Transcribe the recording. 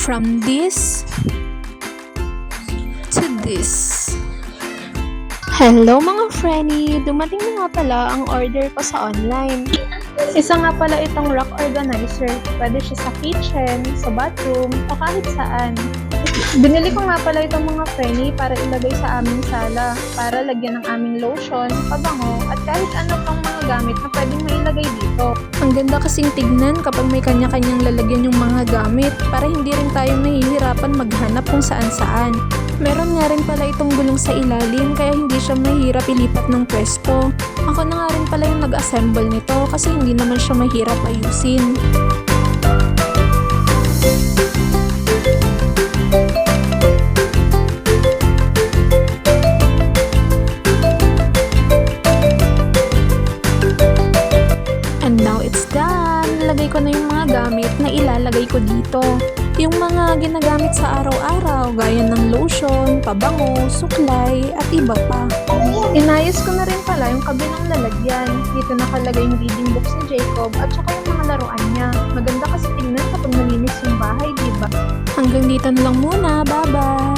From this to this. Hello mga Frenny! Dumating na nga pala ang order ko sa online. Isa nga pala itong rock organizer. Pwede siya sa kitchen, sa bathroom, o kahit saan. Binili ko nga pala itong mga Frenny para ilagay sa aming sala, para lagyan ng aming lotion, pabango, at kahit ano pang mga gamit na pwedeng mailagay dito. Ang ganda kasing tignan kapag may kanya-kanyang lalagyan yung mga gamit para hindi rin tayo mahihirapan maghanap kung saan-saan. Meron nga rin pala itong gulong sa ilalim kaya hindi siya mahirap ilipat ng pwesto. Ako na nga rin pala yung nag-assemble nito kasi hindi naman siya mahirap ayusin. And now it's done! Nalagay ko na yung mga gamit na ilalagay ko dito. Yung mga ginagamit sa araw-araw gaya ng lotion, pabango, suklay, at iba pa. Inayos ko na rin pala yung kabilang lalagyan. Dito nakalagay yung reading books ni Jacob at saka yung mga laruan niya. Maganda kasi tingnan kapag malinis yung bahay, diba? Hanggang dito na lang muna. Bye-bye!